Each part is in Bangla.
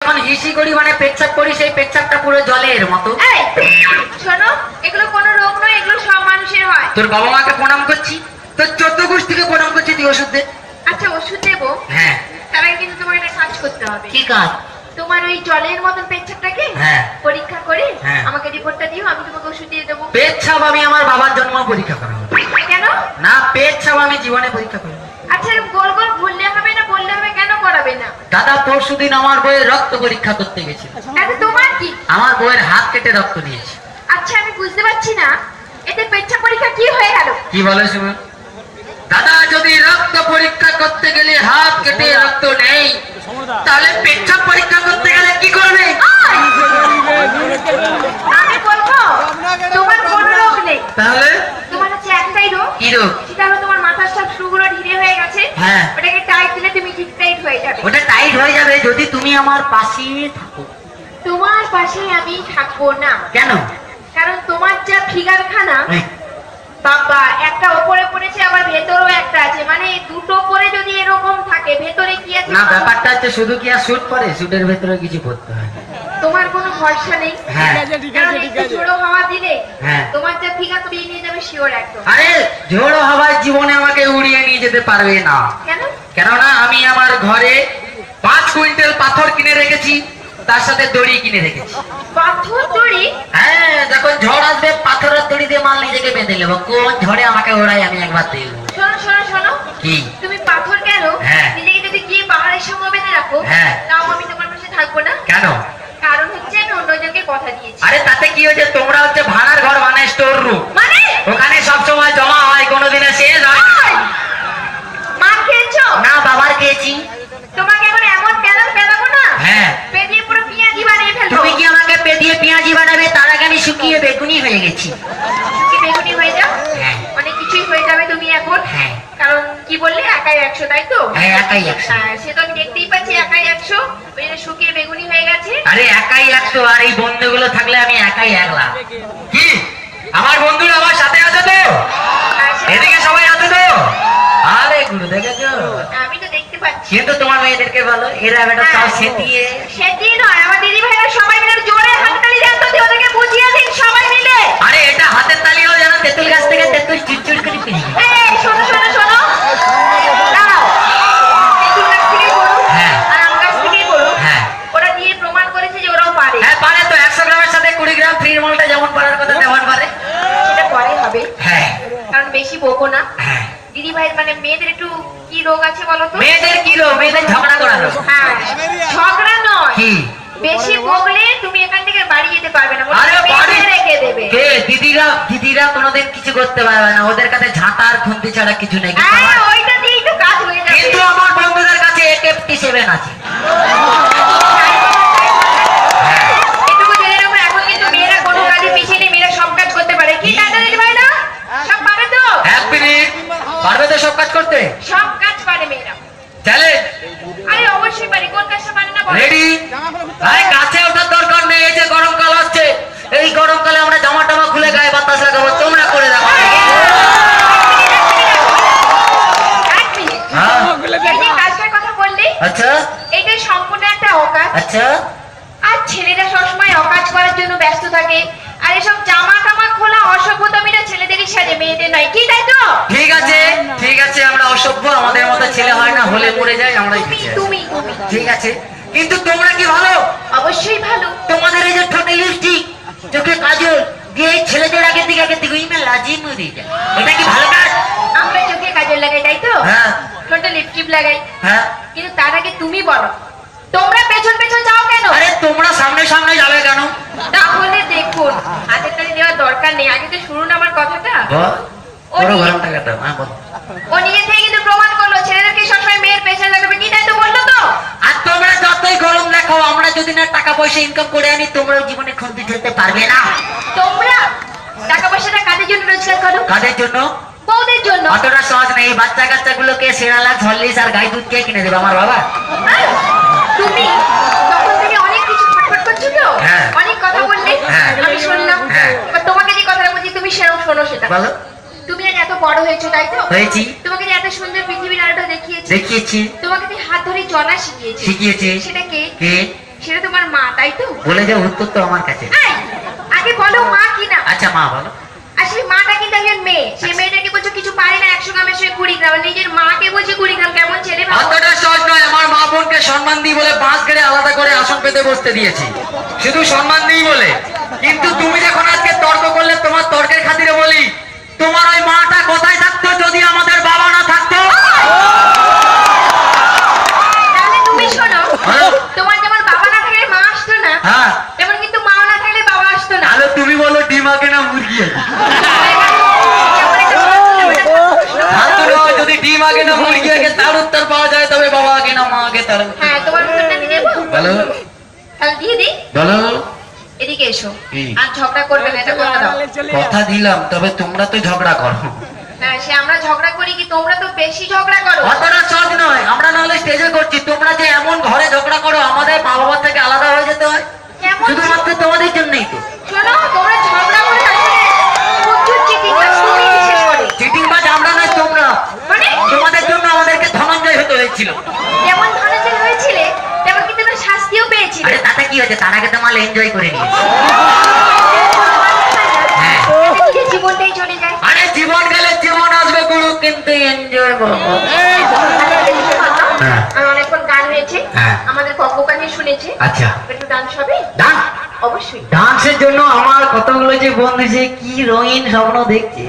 যখন হিসি করি মানে পেচ্ছাপ করি সেই পেচ্ছাপটা পুরো জলের মতো। এই শোনো, এগুলো কোনো রোগ নয়, এগুলো সব মানুষের হয়। তোর বাবা মাকে প্রণাম করছি, তোর 14 গোষ্ঠীকে প্রণাম করছি, তুই ওষুধ দে। আচ্ছা ওষুধ দেবো, হ্যাঁ। তার আগে কিন্তু তোমার একটা কাজ করতে হবে। কি কাজ? তোমার ওই জলের মতন পেচ্ছাপটাকে হ্যাঁ পরীক্ষা করে হ্যাঁ আমাকে রিপোর্টটা দিও, আমি তোমাকে ওষুধ দিয়ে দেবো। পেচ্ছাপ আমি আমার বাবার জন্ম পরীক্ষা করাবো। কেন? না, পেচ্ছাপ আমি জীবনে পরীক্ষা করবো। আচ্ছা গোল গোল ঘুরলে হবে না, বললে হবে, কেন করাবে না? দাদা পরশুদিন আমার বইয়ের রক্ত পরীক্ষা করতে গেছিল। তাহলে তোমার কি? আমার বইয়ের হাত কেটে রক্ত দিয়েছে। আচ্ছা আমি বুঝতে পারছি না, এতে পেচ্ছাপ পরীক্ষা কি হয়ে গেল? কি বলে শুনুন দাদা, যদি রক্ত পরীক্ষা করতে গেলে হাত কেটে রক্ত নেই, তাহলে পেচ্ছাপ পরীক্ষা করতে গেলে কি করবে? আমি বলবো তোমার কোনো রোগ নেই, তাহলে তোমার হচ্ছে একটাই রোগ। কি রোগ? সেটা হলো তোমার মাথার সব সুগুলো ঢিলে হয়ে গেছে। হ্যাঁ। ওটাকে টাইট দিলে তুমি ঠিক টাইট হয়ে যাবে। ওটা টাইট হয়ে যাবে যদি তুমি আমার পাশে থাকো। তোমার পাশে আমি থাকবো না। কেন? কারণ তোমার যা ফিগার খানা, এই, বাবা, একটা ওপরে পড়েছে আবার ভেতরেও একটা আছে, মানে দুটো পরে যদি এরকম থাকে ভেতরে কি আছে? না, ব্যাপারটা হচ্ছে শুধু কি আর স্যুট পরে, স্যুটের ভেতরে কিছু করতে হয়। তোমার কোনো ভরসা নেই। হ্যাঁ। কারণ একটু ঝোড়ো হাওয়া দিলে হ্যাঁ। তোমার যা ফিগার উড়িয়ে নিয়ে যাবে শিওর একদম। আরে ঝোড়ো হাওয়ায় জীবনে আমাকে উড়িয়ে নিয়ে যেতে পারবে না। কেন? কেননা আমি আমার ঘরে 5 কুইন্টাল পাথর কিনে রেখেছি, তার সাথে দড়ি কিনে রেখেছি। পাথর দড়ি? হ্যাঁ, যখন ঝড় আসবে পাথরের দড়ি দিয়ে মাল নিজেকে বেঁধে নেবো, কোন ঝড়ে আমাকে ওড়াই আমি একবার দেখবো। শোনো শোনো শোনো, কি? তুমি পাথর কেন হ্যাঁ। নিজেকে যদি গিয়ে পাহাড়ের সঙ্গে বেঁধে রাখো, হ্যাঁ। তাও আমি তোমার পাশে থাকবো না। কেন? কারণ হচ্ছে আমি অন্যজনকে কথা দিয়েছি। আরে তাতে কি হয়েছে, তোমরা হচ্ছে ভাড়ার ঘর বানায় স্টোর রুম, মানে ওখানে সব সময় জমা হয়, কোনোদিনে শেষ হয় না। মার খেয়েছো? না, বাবার খেয়েছি। তোমাকে এখন এমন প্যালার পেলাবো না, হ্যাঁ। পেটিয়ে পুরো পেঁয়াজি বানিয়ে ফেলবো। তুমি কি আমাকে পেটিয়ে পেঁয়াজি বানাবে? তার আগে আমি শুকিয়ে বেগুনি হয়ে গেছি। কি বেগুনি হয়ে যাও? হ্যাঁ। অনেক কিছুই হয়ে যাবে তুমি এখন। হ্যাঁ। কারণ কি বললে, একাই 100, তাই তো? হ্যাঁ, একাই 100। হ্যাঁ, সে তো আমি দেখতেই পাচ্ছি একাই 100, ওই জন্য শুকিয়ে বেগুনি হয়ে গেছে। আরে একাই 100, আর এই বন্ধুগুলো থাকলে আমি একাই 1,00,000। কি আমার বন্ধুরা আমার সাথে আছে তো? আর সে- এদিকে সবাই আছে তো? আরে গুরু দেখেছো? আমি তো দেখতে পাচ্ছি। কিন্তু তোমার মেয়েদেরকে বলো, এরা বেটা সব সেটিয়ে। সেদিন নয়, আমার দিদি ভাইরা সবাই মিলে জোরে হাততালি দেন তো, দিয়ে ওদেরকে বুঝিয়ে দিন সবাই মিলে। আরে এটা হাতের তালিও যেন তেঁতুল গাছ থেকে তেঁতুল চুরচুর করে পেয়ে যায়। এই শোনো শোনো শোনো, দাঁড়াও, তেঁতুল গাছ থেকেই বলুন হ্যাঁ। আর আম গাছ থেকেই বলুন, হ্যাঁ। ওরা দিয়ে প্রমাণ করেছে যে ওরাও পারে। হ্যাঁ পারে তো, 100 গ্রামের সাথে 20 গ্রাম ফ্রির মালটা যেমন পারার কথা তেমন পারে। সেটা পরে হবে, হ্যাঁ কারণ বেশি বকো না। হ্যাঁ। দিদি ভাই মানে মেয়েদের একটু কি রোগ আছে বলো তো? মেয়েদের কি রোগ? মেয়েদের ঝগড়া করানো। হ্যাঁ, ঝগড়া নয়, কি? বেশি বকলে তুমি এখান থেকে বাড়ি যেতে পারবে না, আরে বাড়ি বেঁধে রেখে দেবে। কে? দিদিরা কোনোদিন কিছু করতে পারবে না, ওদের কাছে ঝাঁটা আর খুন্তি ছাড়া কিছু নেই। কিন্তু হ্যাঁ, আমার- ওইটা দিয়েই তো কাজ হয়ে যাবে। কিন্তু আমার বন্ধুদের কাছে AK-47 আছে। এটুকু জেনে রাখো, এখন কিন্তু মেয়েরা কোনো কাজে পিছিয়ে নেই, মেয়েরা সব কাজ করতে পারে। কি কাজ দিদি ভাই না? সব পারে তো? 1 মিনিট, পারবে তো সব কাজ করতে? সব কাজ পারে মেয়েরা। চ্যালেঞ্জ আরে অবশ্যই পারে, কোন কাজটা পারে না বলো? রেডি? ভাই কাছে ওঠার দরকার নেই, এই যে গরমকাল আসছে, এই গরমকালে আমরা জামা টামা খুলে গায়ে বাতাস লাগাবো, তোমরা করে দেখো। এক মিনিট, হ্যাঁ। এই যে কাজটার কথা বললি, আচ্ছা এটা সম্পূর্ণ একটা অকাজ। আচ্ছা। আর ছেলেরা সবসময় অকাজ করার জন্য ব্যস্ত থাকে, আর এসব জামা টামা খোলা অসভ্যতামিরা ছেলেদেরই সাজে, মেয়েদের নয়। কি তাই তো? ঠিক আছে ঠিক আছে, আমরা অসভ্য, আমাদের মতো ছেলে হয় না, হলে মরে যায়, আমরাই তুমি ঠিক আছে। তুমি তুমি ঠিক আছে, কিন্তু তোমরা কি ভালো? অবশ্যই ভালো। তোমাদের এই যে ঠোঁটে লিপস্টিক, চোখে কাজল দিয়ে ছেলেদের আগের দিকে ইমেল লাজি মরে যায়, এটা কি ভালো কাজ? আমরা চোখে কাজল লাগাই, তাই তো? হ্যাঁ ঠোঁটে লিপস্টিক লাগাই, হ্যাঁ। কিন্তু তার আগে তুমি বলো, তোমরা পেছন পেছন যাও কেন? আরে তোমরা সামনে সামনে যাবে কেন? তাহলে দেখুন, হাতের তালি দেওয়ার দরকার নেই, আগে তো শুনুন আমার কথাটা। বড় গরমটা কাটাও। হ্যাঁ বল। ও নিজে থেকে কিন্তু প্রমাণ করলো ছেলেদেরকে সবসময় মেয়ের পেছনে লাগবে। কি তাই তো বললো তো? আর তোমরা যতই গরম দেখাও, আমরা যদি না টাকা পয়সা ইনকাম করে আনি, তোমরাও জীবনে খুন্তি ঠেলতে পারবে না। তোমরা টাকা পয়সাটা কাদের জন্য রোজগার করো? কাদের জন্য? বউদের জন্য। অতটা সহজ নেই, বাচ্চা কাচ্চাগুলোকে সেরালাক হরলিক্স আর গাই দুধ কে কিনে দেবে? আমার বাবা। তুমি তখন থেকে অনেক কিছু ফটফট করছো তো, হ্যাঁ। অনেক কথা বললে, হ্যাঁ। আমি শুনলাম। হ্যাঁ। এবার তোমাকে যে কথাটা বলছি তুমি সেরকম শোনো সেটা। বলো। তুমি আজ এত বড় হয়েছো, তাই তো? হয়েছি। তোমাকে যে এত সুন্দর পৃথিবীর আলোটা দেখিয়েছি, দেখিয়েছি। তোমাকে যে হাত ধরে চলা শিখিয়েছি, শিখিয়েছে। সেটা কে? কে? সেটা তোমার মা, তাই তো? বলে যে উত্তর তো আমার কাছে। এই, আগে বলো মা কি না? আচ্ছা মা বলো। আসলে মাটা কিন্তু একজন মেয়ে, সেই মেয়েটাকে বলছো কিছু পারে না, 100 গ্রামের সঙ্গে 20 গ্রাম, আর নিজের মাকে বলছে 20 গ্রাম, কেমন ছেলে ভাবো? অতটা সহজ নয়। আমার মা বোনকে সম্মান দিই বলে বাঁশ গেড়ে আলাদা করে আসন পেতে বসতে দিয়েছি, শুধু সম্মান দিই বলে। কিন্তু তুমি যখন আজকে তর্ক করলে, তোমার তর্কের খাতিরে বলি, তোমার ওই মাটা কোথায় থাকতো যদি আমাদের বাবা না থাকতো? তাহলে তুমি শোনো, হ্যাঁ। তোমার যেমন বাবা না থাকলে মা আসতো না, হ্যাঁ, তেমন কিন্তু মা না থাকলে বাবা আসতো না। তাহলে তুমি বলো ডিম আগে না মুরগি আগে? কেমন একটা হাতু নয়, যদি ডিম আগে না মুরগি আগে তার উত্তর পাওয়া যায়, তবে বাবা আগে না মা আগে তার। হ্যাঁ, তোমার উত্তরটা দিয়ে দেবো? বলো তাহলে দিয়ে দিই। বলো। এদিকে এসো, কি? আর ঝগড়া করবে না, এটা কথা দাও। কথা দিলাম, তবে তোমরা তো ঝগড়া করো। হ্যাঁ, সে আমরা ঝগড়া করি কি, তোমরা তো বেশি ঝগড়া করো। অতটা সহজ নয়। আমরা নাহলে স্টেজে করছি, তোমরা যে এমন ঘরে ঝগড়া করো, আমাদের মা বাবা থেকে আলাদা হয়ে যেতে হয় কেমন? শুধুমাত্র তোমাদের জন্যই তো। শোনো, তোমরা ঝগড়া করে আসলে প্রচুর চিটিং বাজ, তুমি বিশেষ করে। চিটিং বাজ আমরা নয়, তোমরা। মানে তোমাদের জন্য আমাদেরকে ধনঞ্জয় হতে হয়েছিল। যেমন ধনঞ্জয় হয়েছিলে, তেমন কিন্তু তোমরা শাস্তিও পেয়েছিলে। আরে তাতে কি হয়েছে, তার আগে তো মাল এনজয় করে নিয়েছি। হ্যাঁ। এতে নিজের জীবনটাই চলে যায়। আরে জীবন গেলে জীবন আসবে গুরু, কিন্তু এনজয় করবো। হ্যাঁ। আর অনেকক্ষণ গান হয়েছে, হ্যাঁ। আমাদের পক্ষ শুনেছে, আচ্ছা, একটু ডান্স হবে? ডান্স। অবশ্যই। ডান্সের জন্য আমার কতগুলো যে বন্ধু যে কি রঙিন স্বপ্ন দেখছে।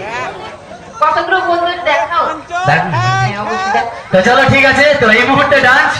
কতগুলো বন্ধুর দেখাও। দেখ। হ্যাঁ, অবশ্যই দেখ। তো চলো ঠিক আছে, তো এই মুহূর্তে ডান্স।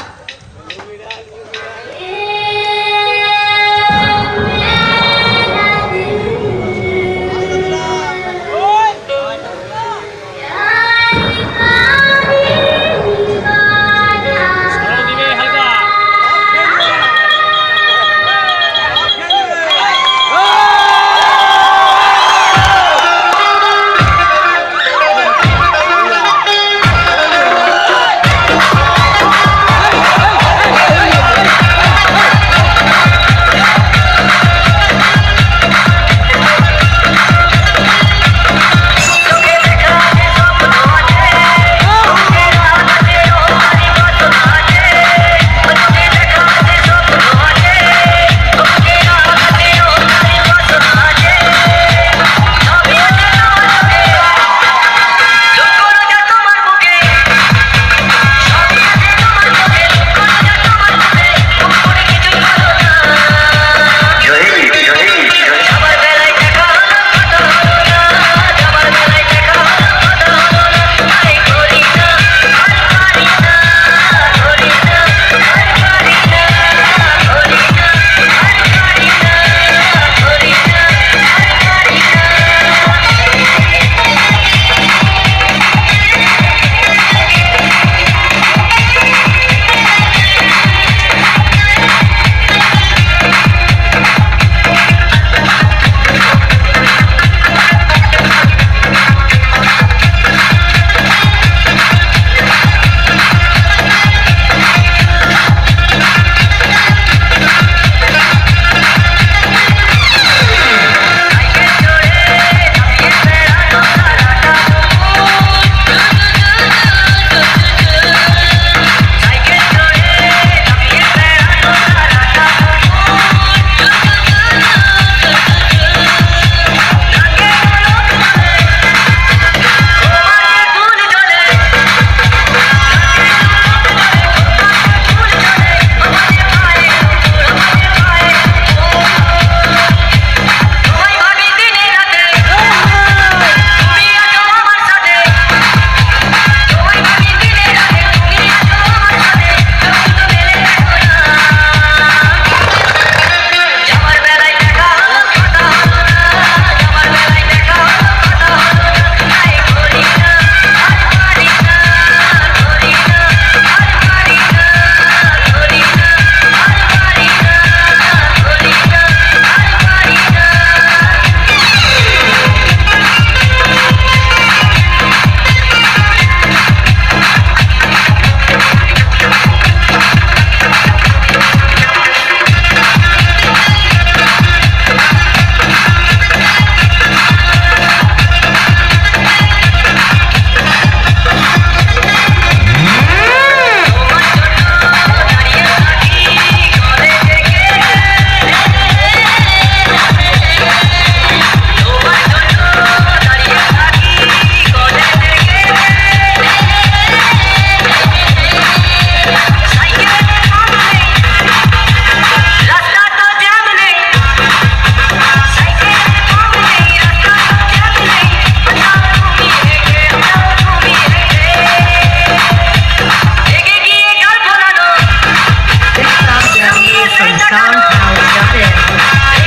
downtown, down there.